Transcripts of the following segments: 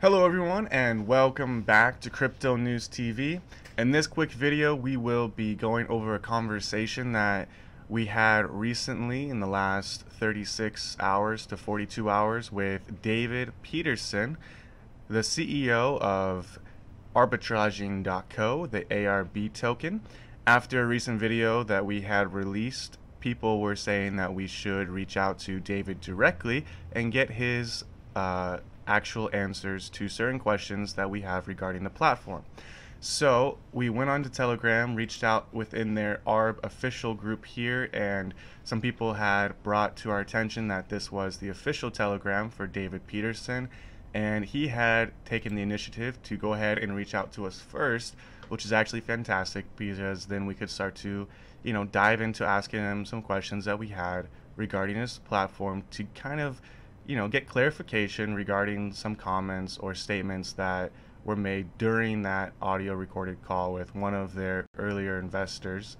Hello everyone and welcome back to Crypto News TV. In this quick video we will be going over a conversation that we had recently in the last 36 hours to 42 hours with David Peterson, the CEO of Arbitraging.co, the ARB token. After a recent video that we had released, people were saying that we should reach out to David directly and get his actual answers to certain questions that we have regarding the platform. So we went on to Telegram, reached out within their ARB official group here, and some people had brought to our attention that this was the official Telegram for David Peterson, and he had taken the initiative to go ahead and reach out to us first, which is actually fantastic because then we could start to, dive into asking him some questions that we had regarding his platform to kind of get clarification regarding some comments or statements that were made during that audio recorded call with one of their earlier investors.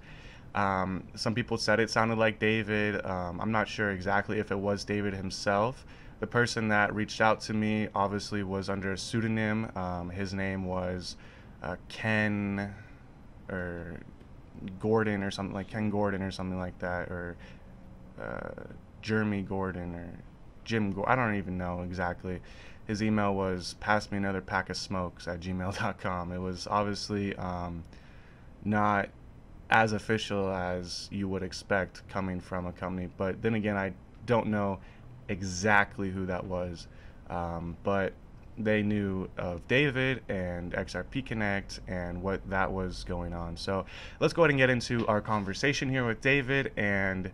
Some people said it sounded like David. I'm not sure exactly if it was David himself. The person that reached out to me obviously was under a pseudonym. His name was Ken or Gordon or something, like Ken Gordon or something like that, or Jeremy Gordon or Jim, I don't even know exactly. His email was passmeanotherpackofsmokes@gmail.com. It was obviously not as official as you would expect coming from a company, but then again, I don't know exactly who that was, but they knew of David and XRP Connect and what that was going on. So let's go ahead and get into our conversation here with David, and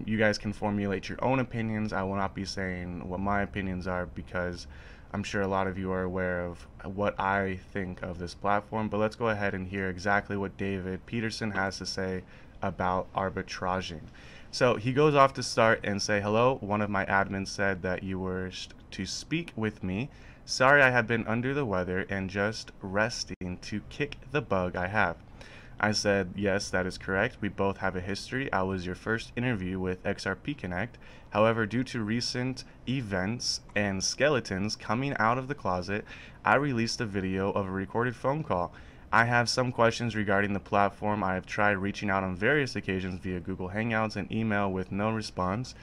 you guys can formulate your own opinions. I will not be saying what my opinions are because I'm sure a lot of you are aware of what I think of this platform, but let's go ahead and hear exactly what David Peterson has to say about arbitraging. So he goes off to start and say, "Hello, one of my admins said that you were to speak with me. Sorry, I have been under the weather and just resting to kick the bug I have." I said, "Yes, that is correct. We both have a history. I was your first interview with XRP Connect. However, due to recent events and skeletons coming out of the closet, I released a video of a recorded phone call. I have some questions regarding the platform. I have tried reaching out on various occasions via Google Hangouts and email with no response.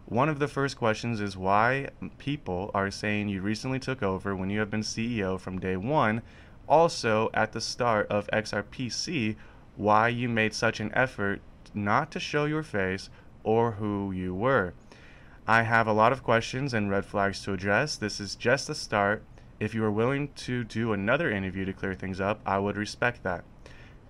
One of the first questions is why people are saying you recently took over when you have been CEO from day one. Also, at the start of XRPC, why you made such an effort not to show your face or who you were. I have a lot of questions and red flags to address. This is just the start. If you are willing to do another interview to clear things up, I would respect that."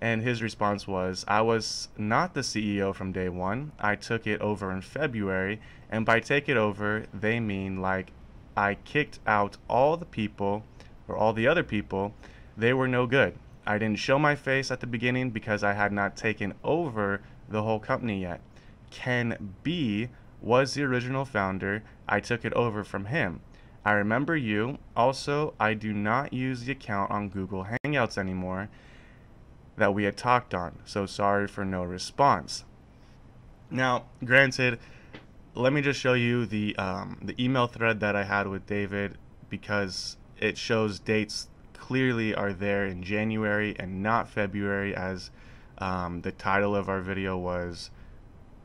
And his response was, "I was not the CEO from day one. I took it over in February, and by take it over, they mean like I kicked out all the people or all the other people. They were no good. I didn't show my face at the beginning because I had not taken over the whole company yet. Ken B was the original founder. I took it over from him. I remember you. Also, I do not use the account on Google Hangouts anymore that we had talked on. So sorry for no response." Now, granted, let me just show you the email thread that I had with David because it shows dates clearly are there in January and not February, as the title of our video was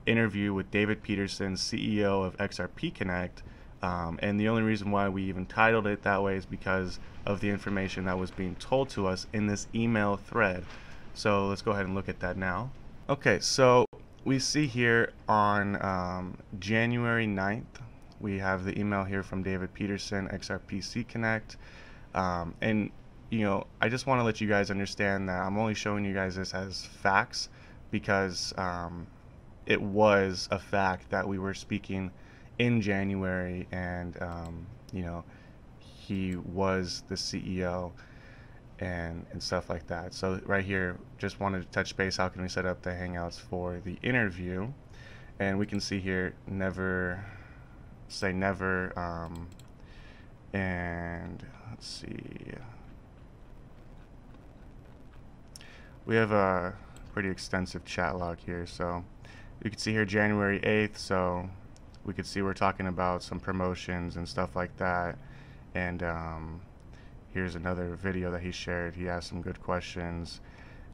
Interview with David Peterson, CEO of XRP Connect, and the only reason why we even titled it that way is because of the information that was being told to us in this email thread. So let's go ahead and look at that now. Okay, so we see here on January 9th, we have the email here from David Peterson, XRPC Connect, and I just want to let you guys understand that I'm only showing you guys this as facts because it was a fact that we were speaking in January, and he was the CEO and stuff like that. So right here, just wanted to touch base. How can we set up the Hangouts for the interview? And we can see here, never say never, and let's see. We have a pretty extensive chat log here, so you can see here January 8th, so we could see we're talking about some promotions and stuff like that, and here's another video that he shared. He asked some good questions.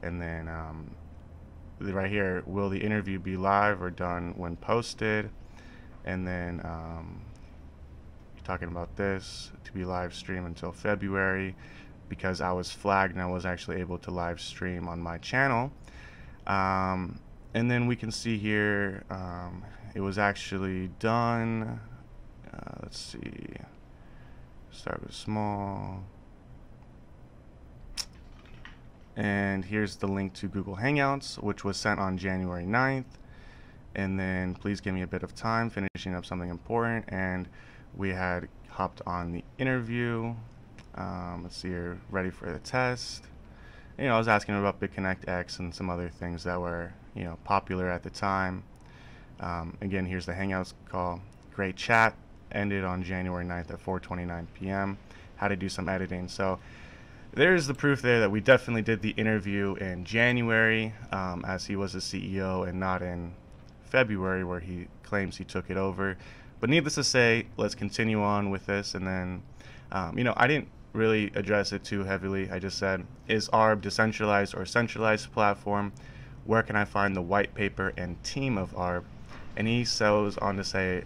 And then right here, will the interview be live or done when posted? And then talking about this to be live stream until February, because I was flagged and I was actually able to live stream on my channel. And then we can see here it was actually done. Let's see, start with small. And here's the link to Google Hangouts, which was sent on January 9th. And then please give me a bit of time, finishing up something important. And we had hopped on the interview. Let's see here, ready for the test. You know, I was asking about BitConnect X and some other things that were, you know, popular at the time. Again, here's the Hangouts call. Great chat. Ended on January 9th at 4:29 p.m. Had to do some editing. So there's the proof there that we definitely did the interview in January, as he was the CEO, and not in February where he claims he took it over. But needless to say, let's continue on with this. And then, you know, I didn't really address it too heavily. I just said, is ARB decentralized or centralized platform? Where can I find the white paper and team of ARB? And he goes on to say,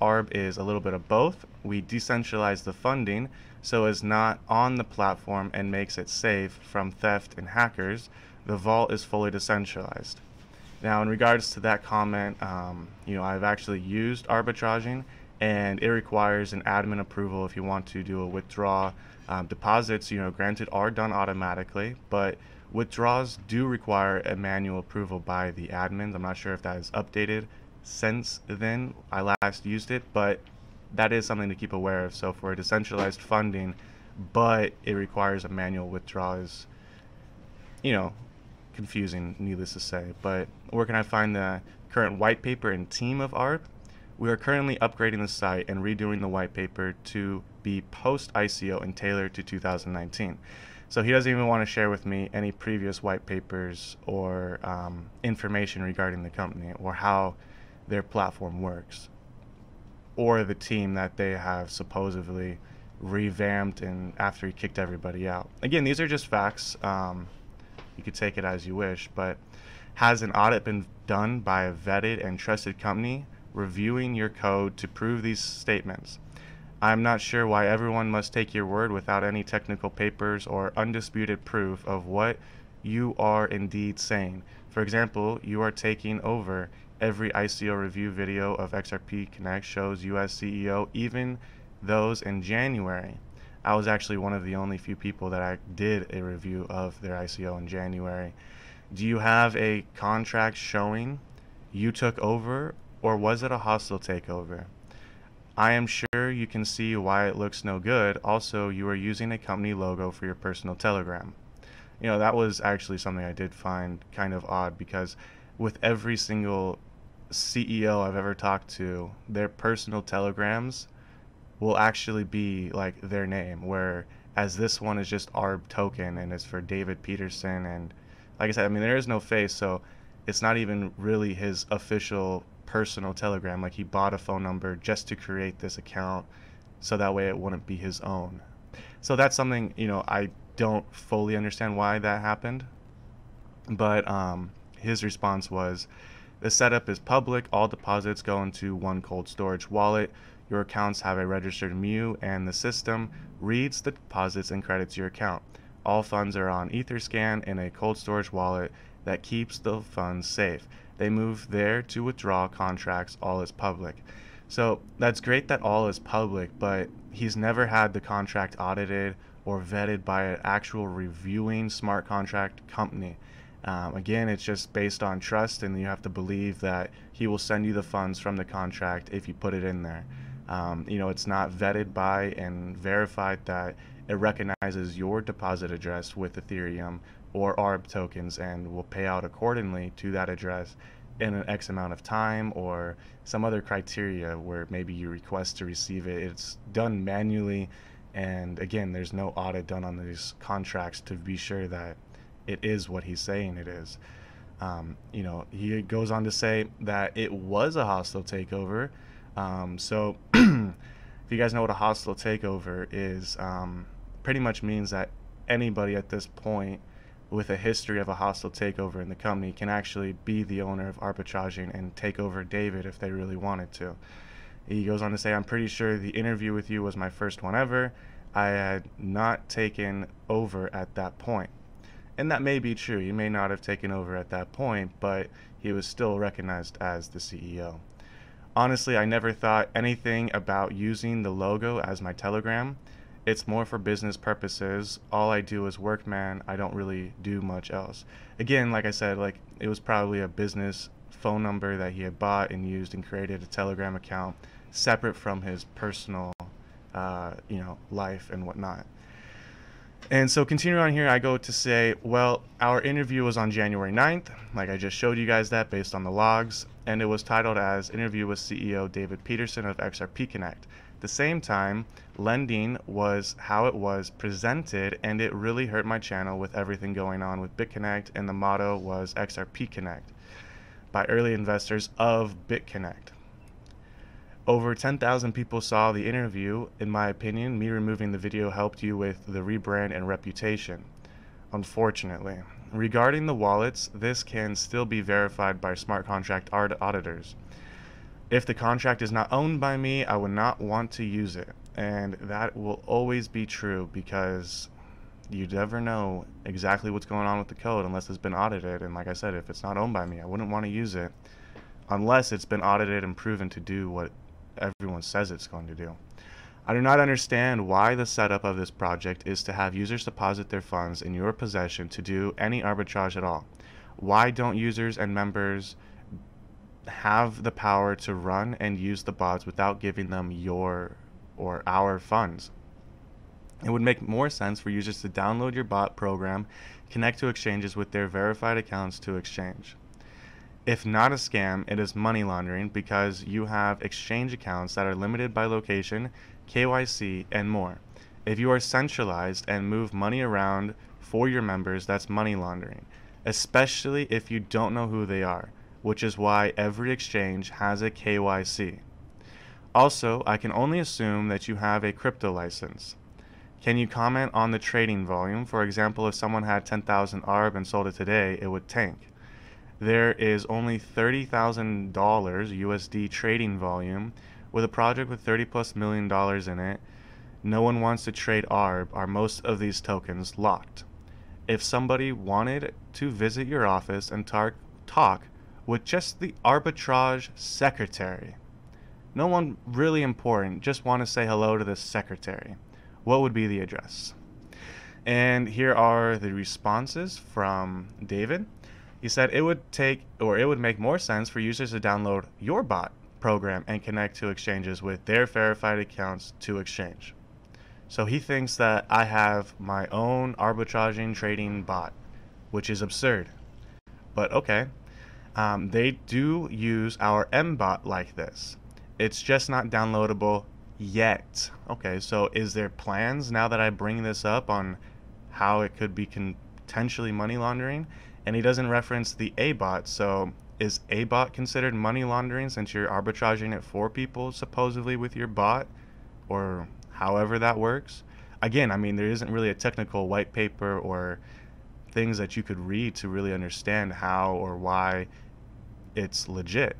ARB is a little bit of both. We decentralize the funding so it's not on the platform and makes it safe from theft and hackers. The vault is fully decentralized. Now, in regards to that comment, you know, I've actually used arbitraging, and it requires an admin approval if you want to do a withdrawal. Deposits, you know, granted, are done automatically, but withdrawals do require a manual approval by the admins. I'm not sure if that is updated since then I last used it, but that is something to keep aware of. So for decentralized funding, but it requires a manual withdrawal is, you know, confusing, needless to say. But where can I find the current white paper and team of ARB? We are currently upgrading the site and redoing the white paper to be post ICO and tailored to 2019. So he doesn't even want to share with me any previous white papers or information regarding the company or how their platform works, or the team that they have supposedly revamped and after he kicked everybody out. Again, these are just facts. You could take it as you wish, but has an audit been done by a vetted and trusted company reviewing your code to prove these statements? I'm not sure why everyone must take your word without any technical papers or undisputed proof of what you are indeed saying. For example, you are taking over. Every ICO review video of XRP Connect shows US CEO, even those in January. I was actually one of the only few people that I did a review of their ICO in January. Do you have a contract showing you took over, or was it a hostile takeover? I am sure you can see why it looks no good. Also, you are using a company logo for your personal Telegram. You know, that was actually something I did find kind of odd, because with every single CEO I've ever talked to, their personal telegrams will actually be like their name, whereas this one is just ARB Token and it's for David Peterson. And like I said, I mean, there is no face, so it's not even really his official personal telegram. Like, he bought a phone number just to create this account so that way it wouldn't be his own. So that's something, you know, I don't fully understand why that happened. But his response was, the setup is public. All deposits go into one cold storage wallet. Your accounts have a registered MU, and the system reads the deposits and credits your account. All funds are on Etherscan in a cold storage wallet that keeps the funds safe. They move there to withdraw contracts. All is public. So that's great that all is public, but he's never had the contract audited or vetted by an actual reviewing smart contract company. Again, it's just based on trust, and you have to believe that he will send you the funds from the contract if you put it in there. You know, it's not vetted by and verified that it recognizes your deposit address with Ethereum or ARB tokens and will pay out accordingly to that address in an X amount of time, or some other criteria where maybe you request to receive it. It's done manually, and again, there's no audit done on these contracts to be sure that it is what he's saying it is. You know, he goes on to say that it was a hostile takeover. So if you guys know what a hostile takeover is, pretty much means that anybody at this point with a history of a hostile takeover in the company can actually be the owner of Arbitraging and take over David if they really wanted to. He goes on to say, I'm pretty sure the interview with you was my first one ever. I had not taken over at that point. And that may be true. He may not have taken over at that point, but he was still recognized as the CEO. Honestly, I never thought anything about using the logo as my Telegram. It's more for business purposes. All I do is work, man. I don't really do much else. Again, like I said, like it was probably a business phone number that he had bought and used and created a Telegram account separate from his personal, life and whatnot. And so continuing on here, I go to say, well, our interview was on January 9th, like I just showed you guys that based on the logs, and it was titled as Interview with CEO David Peterson of XRP Connect. At the same time, lending was how it was presented, and it really hurt my channel with everything going on with BitConnect, and the motto was XRP Connect by early investors of BitConnect. Over 10,000 people saw the interview. In my opinion, me removing the video helped you with the rebrand and reputation. Unfortunately. Regarding the wallets, this can still be verified by smart contract auditors. If the contract is not owned by me, I would not want to use it. And that will always be true because you never know exactly what's going on with the code unless it's been audited. And like I said, if it's not owned by me, I wouldn't want to use it unless it's been audited and proven to do what everyone says it's going to do. I do not understand why the setup of this project is to have users deposit their funds in your possession to do any arbitrage at all. Why don't users and members have the power to run and use the bots without giving them your or our funds? It would make more sense for users to download your bot program, connect to exchanges with their verified accounts to exchange. If not a scam, it is money laundering because you have exchange accounts that are limited by location, KYC, and more. If you are centralized and move money around for your members, that's money laundering, especially if you don't know who they are, which is why every exchange has a KYC. Also, I can only assume that you have a crypto license. Can you comment on the trading volume? For example, if someone had 10,000 ARB and sold it today, it would tank. There is only $30,000 USD trading volume with a project with $30+ million in it. No one wants to trade ARB. Are most of these tokens locked? If somebody wanted to visit your office and talk with just the arbitrage secretary, no one really important, just want to say hello to the secretary, what would be the address? And here are the responses from David. He said it would make more sense for users to download your bot program and connect to exchanges with their verified accounts to exchange. So he thinks that I have my own arbitraging trading bot, which is absurd. But okay, they do use our M-bot like this. It's just not downloadable yet. Okay, so is there plans now that I bring this up on how it could be potentially money laundering? And he doesn't reference the A-bot, so is A-bot considered money laundering since you're arbitraging it for people supposedly with your bot, or however that works? Again, I mean, there isn't really a technical white paper or things that you could read to really understand how or why it's legit.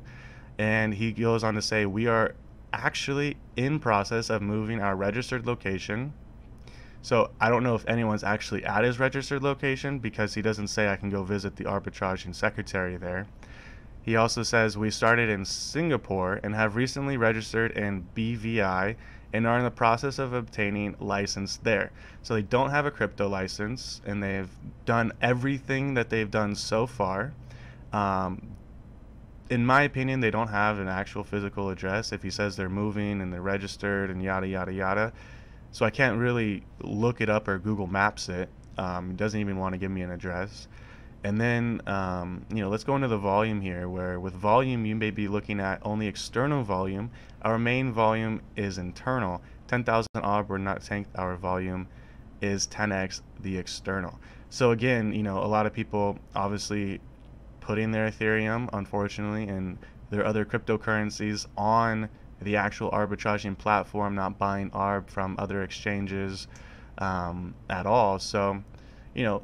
And he goes on to say, we are actually in process of moving our registered location. So I don't know if anyone's actually at his registered location because he doesn't say I can go visit the arbitraging secretary there. He also says we started in Singapore and have recently registered in BVI and are in the process of obtaining license there. So they don't have a crypto license and they've done everything that they've done so far. In my opinion, they don't have an actual physical address if he says they're moving and they're registered and yada, yada, yada. So I can't really look it up or Google Maps it. It doesn't even want to give me an address. And then, let's go into the volume here, where with volume, you may be looking at only external volume. Our main volume is internal. 10,000 ARB were not tanked. Our volume is 10x the external. So again, a lot of people obviously putting their Ethereum, unfortunately, and their other cryptocurrencies on the actual arbitraging platform, not buying ARB from other exchanges, at all. So,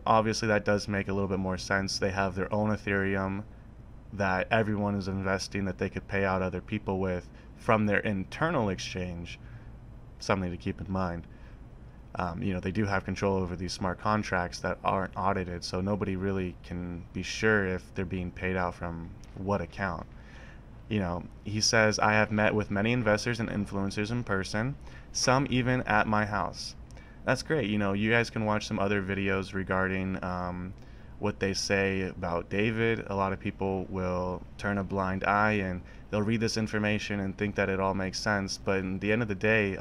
obviously that does make a little bit more sense. They have their own Ethereum that everyone is investing that they could pay out other people with from their internal exchange. Something to keep in mind. They do have control over these smart contracts that aren't audited, so nobody really can be sure if they're being paid out from what account. He says, I have met with many investors and influencers in person, some even at my house. That's great. You guys can watch some other videos regarding what they say about David. A lot of people will turn a blind eye and they'll read this information and think that it all makes sense. But in the end of the day,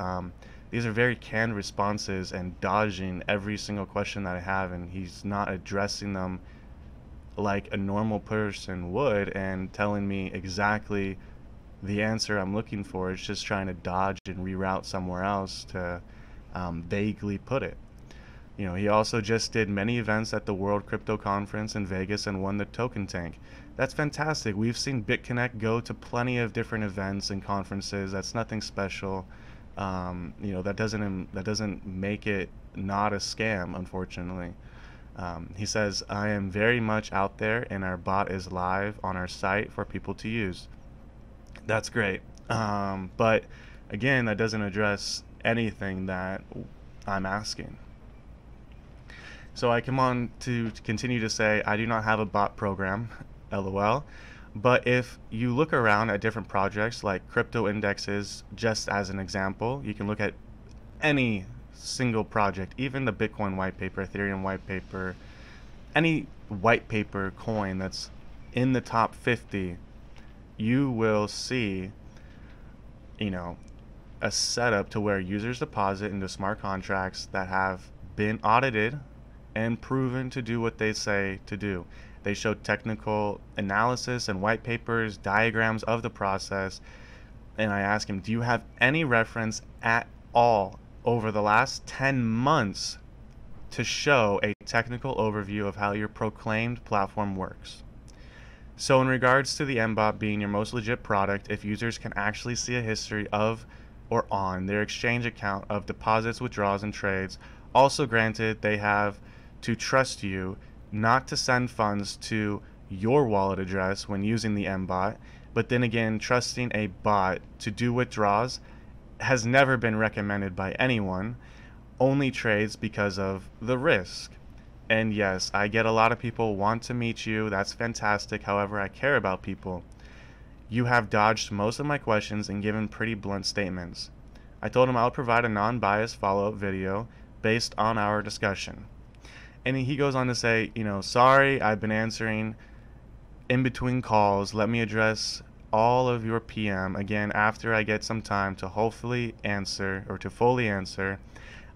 these are very canned responses and dodging every single question that I have, and he's not addressing them like a normal person would and telling me exactly the answer I'm looking for. It's just trying to dodge and reroute somewhere else to vaguely put it. He also just did many events at the World Crypto Conference in Vegas and won the token tank. That's fantastic. We've seen BitConnect go to plenty of different events and conferences. That's nothing special. That doesn't make it not a scam, unfortunately. He says, I am very much out there and our bot is live on our site for people to use. That's great. But again, that doesn't address anything that I'm asking. So I come on to continue to say, I do not have a bot program, LOL. But if you look around at different projects like crypto indexes, just as an example, you can look at any single project, even the Bitcoin white paper, Ethereum white paper, any white paper coin that's in the top 50, you will see, a setup to where users deposit into smart contracts that have been audited and proven to do what they say to do. They show technical analysis and white papers, diagrams of the process. And I ask him, do you have any reference at all over the last 10 months to show a technical overview of how your proclaimed platform works? So in regards to the MBOT being your most legit product, if users can actually see a history of or on their exchange account of deposits, withdrawals, and trades, also granted they have to trust you not to send funds to your wallet address when using the MBOT, but then again, trusting a bot to do withdrawals has never been recommended by anyone, only trades because of the risk. And yes, I get a lot of people want to meet you, that's fantastic, however, I care about people. You have dodged most of my questions and given pretty blunt statements. I told him I would provide a non-biased follow-up video based on our discussion. And he goes on to say, sorry, I've been answering in between calls. Let me address all of your PM again after I get some time to hopefully answer or to fully answer.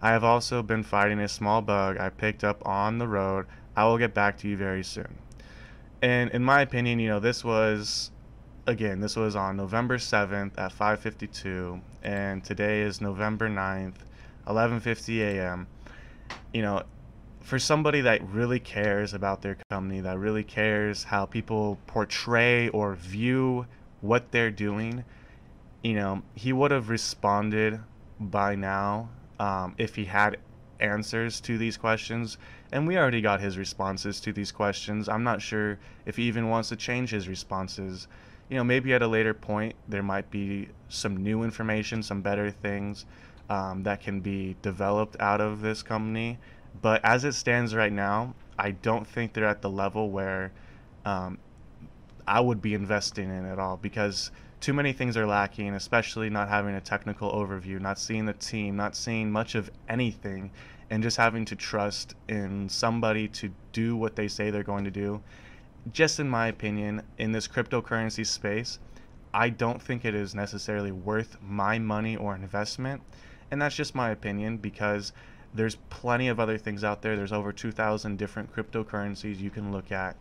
I have also been fighting a small bug I picked up on the road. I will get back to you very soon. And in my opinion, this was on November 7th at 5:52, and today is November 9th, 11:50 a.m. For somebody that really cares about their company, that really cares how people portray or view what they're doing, he would have responded by now if he had answers to these questions. And we already got his responses to these questions. I'm not sure if he even wants to change his responses. Maybe at a later point there might be some new information, some better things that can be developed out of this company. But as it stands right now, I don't think they're at the level where I would be investing in at all, because too many things are lacking, especially not having a technical overview, not seeing the team, not seeing much of anything, and just having to trust in somebody to do what they say they're going to do. Just in my opinion, in this cryptocurrency space, I don't think it is necessarily worth my money or investment. And that's just my opinion, because there's plenty of other things out there. There's over 2,000 different cryptocurrencies you can look at,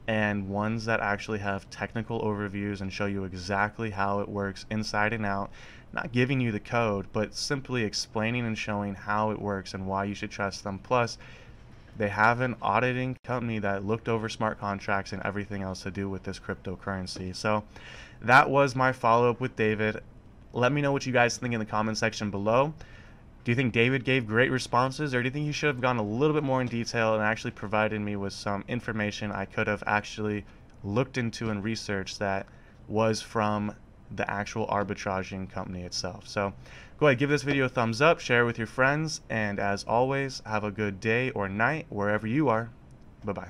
and ones that actually have technical overviews and show you exactly how it works inside and out, not giving you the code, but simply explaining and showing how it works and why you should trust them. Plus, they have an auditing company that looked over smart contracts and everything else to do with this cryptocurrency. So that was my follow-up with David. Let me know what you guys think in the comment section below. Do you think David gave great responses, or do you think he should have gone a little bit more in detail and actually provided me with some information I could have actually looked into and researched that was from the actual arbitraging company itself? So go ahead, give this video a thumbs up, share it with your friends, and as always, have a good day or night wherever you are. Bye-bye.